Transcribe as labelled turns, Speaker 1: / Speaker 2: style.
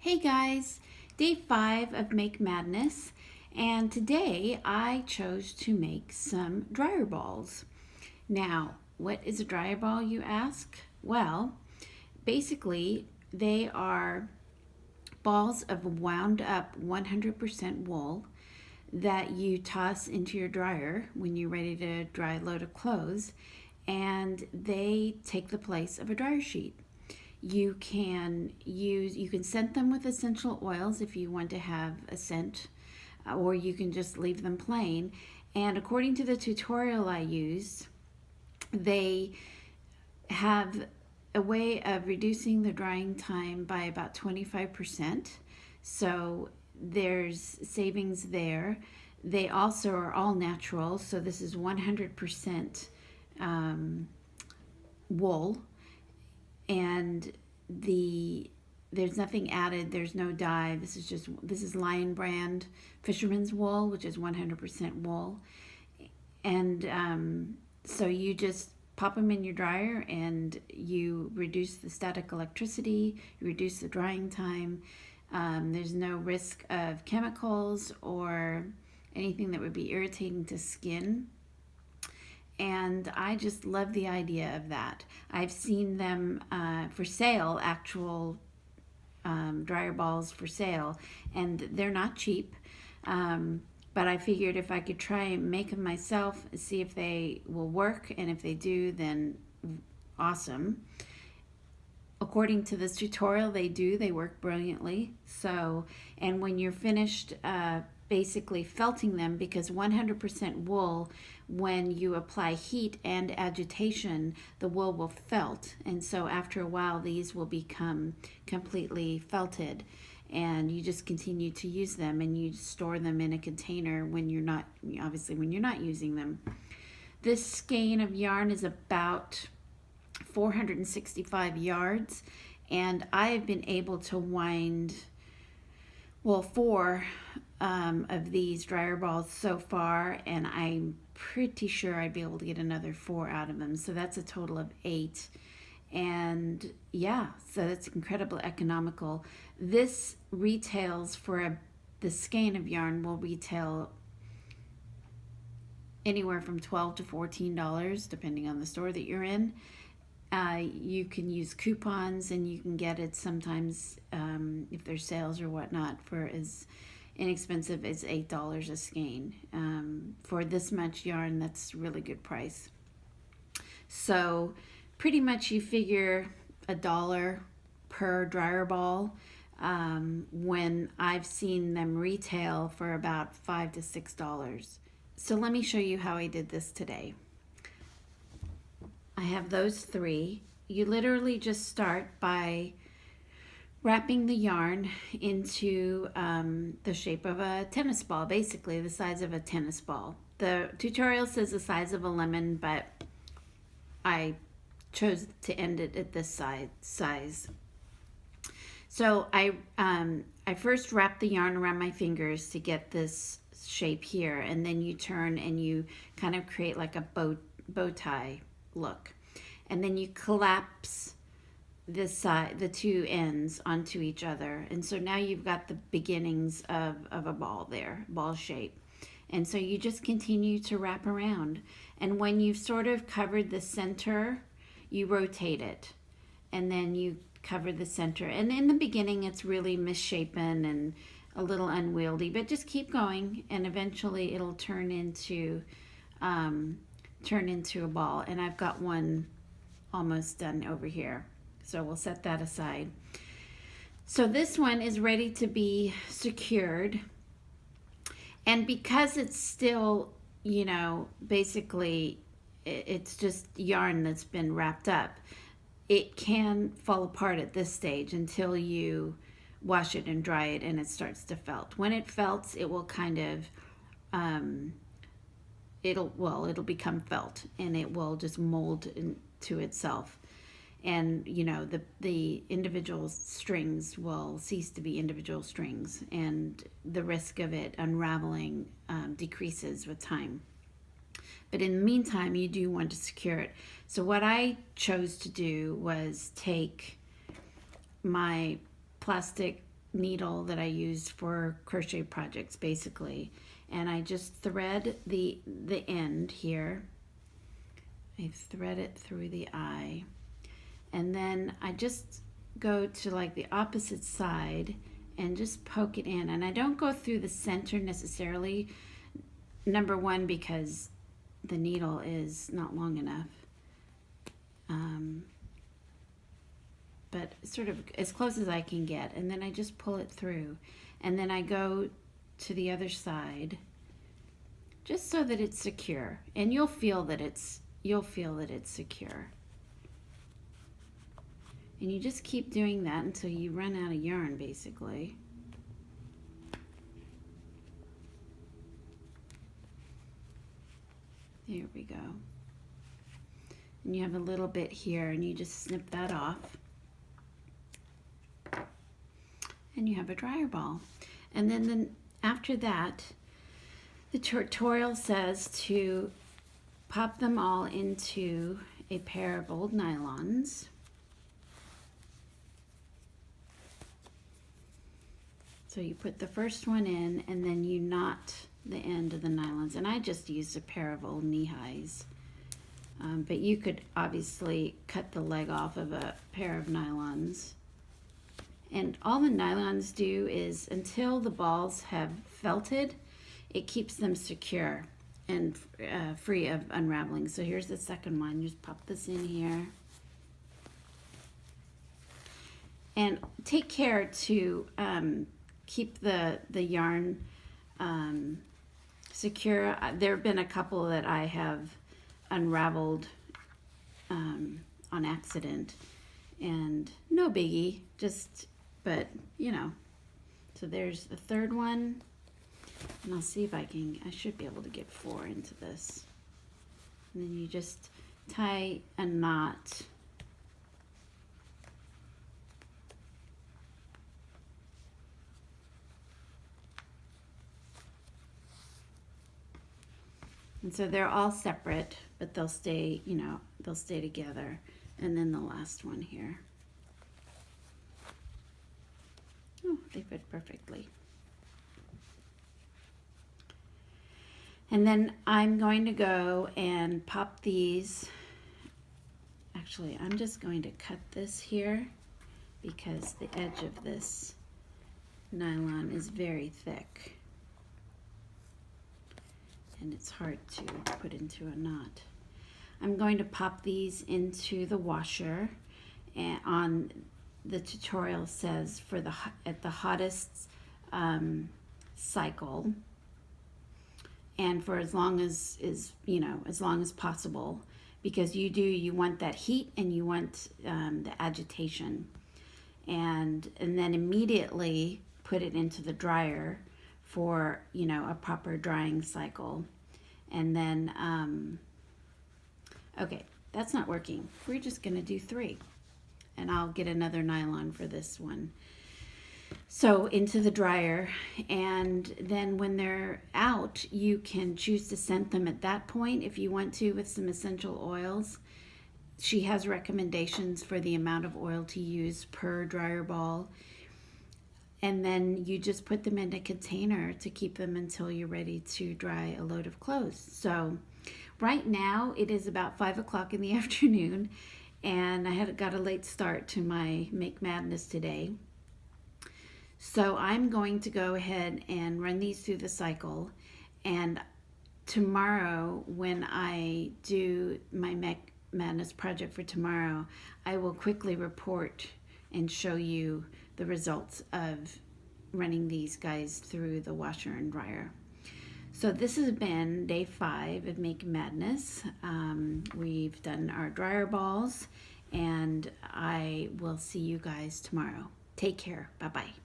Speaker 1: Hey guys, day 5 of Make Madness, and today I chose to make some dryer balls. Now, what is a dryer ball, you ask? Well, basically, they are balls of wound up 100% wool that you toss into your dryer when you're ready to dry a load of clothes, and they take the place of a dryer sheet. You can scent them with essential oils if you want to have a scent, or you can just leave them plain. And according to the tutorial I used, they have a way of reducing the drying time by about 25%. So there's savings there. They also are all natural, so this is 100% wool, and there's nothing added, there's no dye. This is Lion brand fisherman's wool, which is 100% wool. And so you just pop them in your dryer and you reduce the static electricity, you reduce the drying time. There's no risk of chemicals or anything that would be irritating to skin. And I just love the idea of that. I've seen them for sale, actual dryer balls for sale, and they're not cheap. But I figured if I could try and make them myself, see if they will work, and if they do, then awesome. According to this tutorial, they work brilliantly. So, and when you're finished basically felting them, because 100% wool, when you apply heat and agitation, the wool will felt, and so after a while these will become completely felted, and you just continue to use them, and you store them in a container when you're not, obviously when you're not using them. This skein of yarn is about 465 yards, and I've been able to wind, well, 4 of these dryer balls so far, and I'm pretty sure I'd be able to get another 4 out of them, so that's a total of 8. And yeah, so that's incredibly economical. This retails for the skein of yarn will retail anywhere from $12 to $14 depending on the store that you're in. You can use coupons, and you can get it sometimes if there's sales or whatnot for as inexpensive as $8 a skein. For this much yarn, that's a really good price. So pretty much you figure $1 per dryer ball, when I've seen them retail for about $5 to $6. So let me show you how I did this today. I have those 3. You literally just start by wrapping the yarn into the shape of a tennis ball, basically the size of a tennis ball. The tutorial says the size of a lemon, but I chose to end it at this size. So I first wrap the yarn around my fingers to get this shape here, and then you turn and you kind of create like a bow tie look, and then you collapse the 2 ends onto each other, and so now you've got the beginnings of a ball there, ball shape. And so you just continue to wrap around, and when you've sort of covered the center, you rotate it, and then you cover the center. And in the beginning it's really misshapen and a little unwieldy, but just keep going, and eventually it'll turn into a ball. And I've got one almost done over here, so we'll set that aside. So this one is ready to be secured, and because it's still, you know, basically it's just yarn that's been wrapped up, it can fall apart at this stage until you wash it and dry it and it starts to felt. When it felts, it will kind of it'll become felt, and it will just mold into itself, and you know, the individual strings will cease to be individual strings, and the risk of it unraveling decreases with time. But in the meantime, you do want to secure it. So what I chose to do was take my plastic needle that I use for crochet projects basically, and I just thread the end here. I thread it through the eye, and then I just go to like the opposite side and just poke it in, and I don't go through the center necessarily. Number one, because the needle is not long enough, but sort of as close as I can get, and then I just pull it through, and then I go to the other side just so that it's secure, and you'll feel that it's secure. And you just keep doing that until you run out of yarn, basically. There we go. And you have a little bit here, and you just snip that off. And you have a dryer ball. And then after that, the tutorial says to pop them all into a pair of old nylons. So you put the first one in, and then you knot the end of the nylons. And I just used a pair of old knee highs. But you could obviously cut the leg off of a pair of nylons. And all the nylons do is, until the balls have felted, it keeps them secure and free of unraveling. So here's the second one. You just pop this in here. And take care to keep the yarn secure. There have been a couple that I have unraveled on accident, and no biggie, but you know. So there's the third one, and I'll see if I should be able to get 4 into this. And then you just tie a knot. And so they're all separate, but they'll stay, you know, they'll stay together. And then the last one here. Oh, they fit perfectly. And then I'm going to go and pop these. Actually, I'm just going to cut this here because the edge of this nylon is very thick. And it's hard to put into a knot. I'm going to pop these into the washer, and on the tutorial says for at the hottest cycle, and for as long as as long as possible, because you want that heat and you want the agitation, and then immediately put it into the dryer for a proper drying cycle. And then okay, that's not working. We're just gonna do 3, and I'll get another nylon for this one. So into the dryer, and then when they're out, you can choose to scent them at that point if you want to with some essential oils. She has recommendations for the amount of oil to use per dryer ball. And then you just put them in a container to keep them until you're ready to dry a load of clothes. So right now it is about 5 o'clock in the afternoon, and I got a late start to my Make Madness today. So I'm going to go ahead and run these through the cycle, and tomorrow when I do my Make Madness project for tomorrow, I will quickly report and show you the results of running these guys through the washer and dryer. So this has been day 5 of Make Madness. We've done our dryer balls, and I will see you guys tomorrow. Take care. Bye-bye.